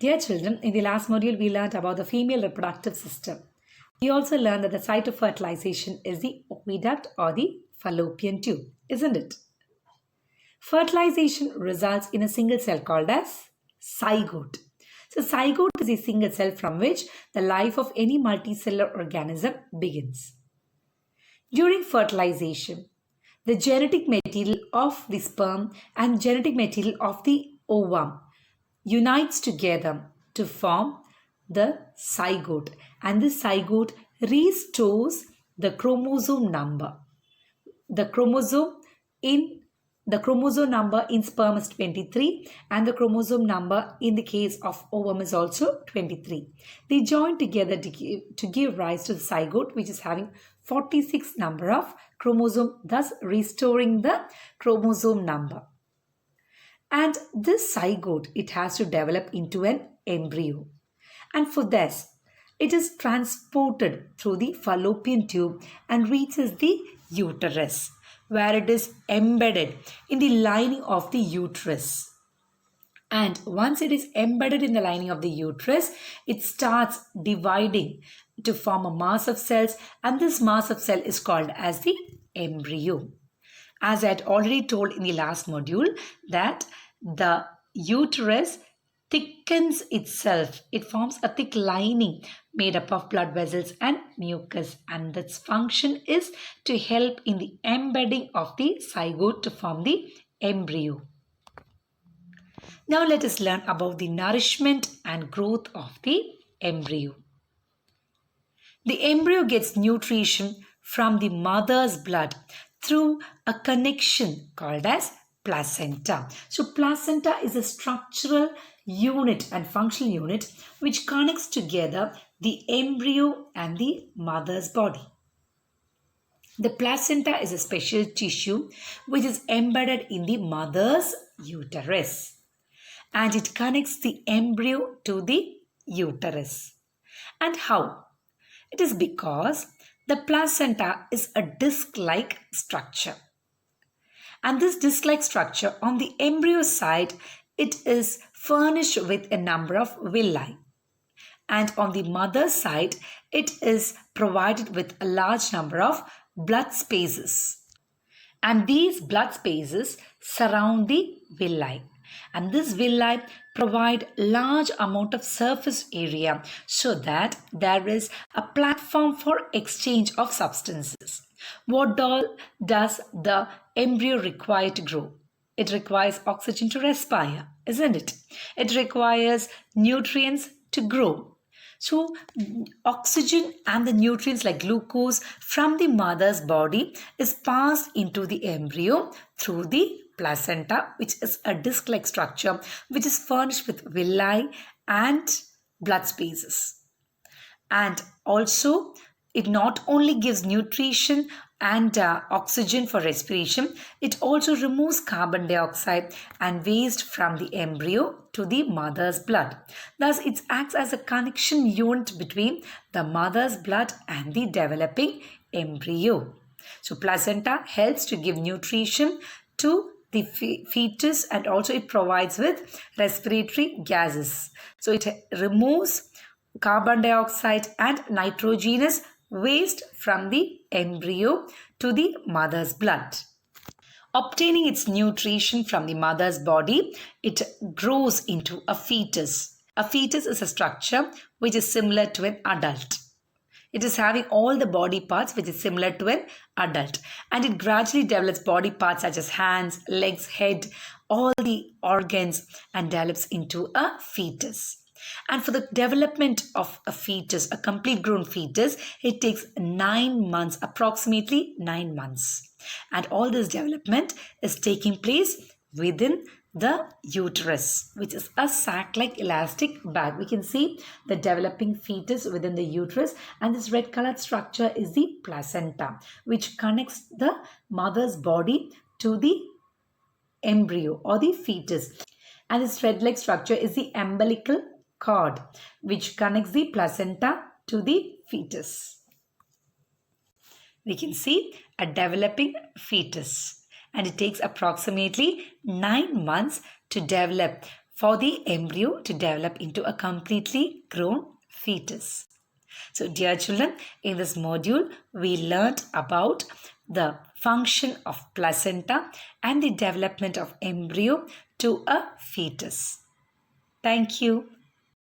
Dear children, in the last module we learned about the female reproductive system. We also learned that the site of fertilization is the oviduct or the fallopian tube, isn't it? Fertilization results in a single cell called as zygote. So zygote is a single cell from which the life of any multicellular organism begins. During fertilization, the genetic material of the sperm and genetic material of the ovum unites together to form the zygote, and this zygote restores the chromosome number. The chromosome number in sperm is 23 and the chromosome number in the case of ovum is also 23. They join together to give rise to the zygote, which is having 46 number of chromosome, thus restoring the chromosome number. And this zygote, it has to develop into an embryo. And for this, it is transported through the fallopian tube and reaches the uterus, where it is embedded in the lining of the uterus. And once it is embedded in the lining of the uterus, it starts dividing to form a mass of cells, and this mass of cell is called as the embryo. As I had already told in the last module, that the uterus thickens itself. It forms a thick lining made up of blood vessels and mucus, and its function is to help in the embedding of the zygote to form the embryo. Now let us learn about the nourishment and growth of the embryo. The embryo gets nutrition from the mother's blood through a connection called as placenta. So placenta is a structural unit and functional unit which connects together the embryo and the mother's body. The placenta is a special tissue which is embedded in the mother's uterus, and it connects the embryo to the uterus. And how? It is because the placenta is a disc-like structure. And this disc-like structure on the embryo side, it is furnished with a number of villi. And on the mother's side, it is provided with a large number of blood spaces. And these blood spaces surround the villi. And this villi provide large amount of surface area so that there is a platform for exchange of substances. What all does the embryo require to grow? It requires oxygen to respire, isn't it? It requires nutrients to grow. So oxygen and the nutrients like glucose from the mother's body is passed into the embryo through the placenta, which is a disc-like structure which is furnished with villi and blood spaces. And also, it not only gives nutrition and oxygen for respiration, it also removes carbon dioxide and waste from the embryo to the mother's blood. Thus, it acts as a connection unit between the mother's blood and the developing embryo. So, placenta helps to give nutrition to the fetus, and also it provides with respiratory gases. So, it removes carbon dioxide and nitrogenous waste from the embryo to the mother's blood. Obtaining its nutrition from the mother's body, it grows into a fetus. A fetus is a structure which is similar to an adult. It is having all the body parts which is similar to an adult, and it gradually develops body parts such as hands, legs, head, all the organs, and develops into a fetus. And for the development of a fetus, a complete grown fetus, it takes 9 months, approximately 9 months. And all this development is taking place within the uterus, which is a sac-like elastic bag. We can see the developing fetus within the uterus, and this red colored structure is the placenta, which connects the mother's body to the embryo or the fetus. And this red-like structure is the umbilical cord, which connects the placenta to the fetus. We can see a developing fetus, and it takes approximately 9 months to develop for the embryo to develop into a completely grown fetus. So, dear children, in this module, we learnt about the function of placenta and the development of embryo to a fetus. Thank you.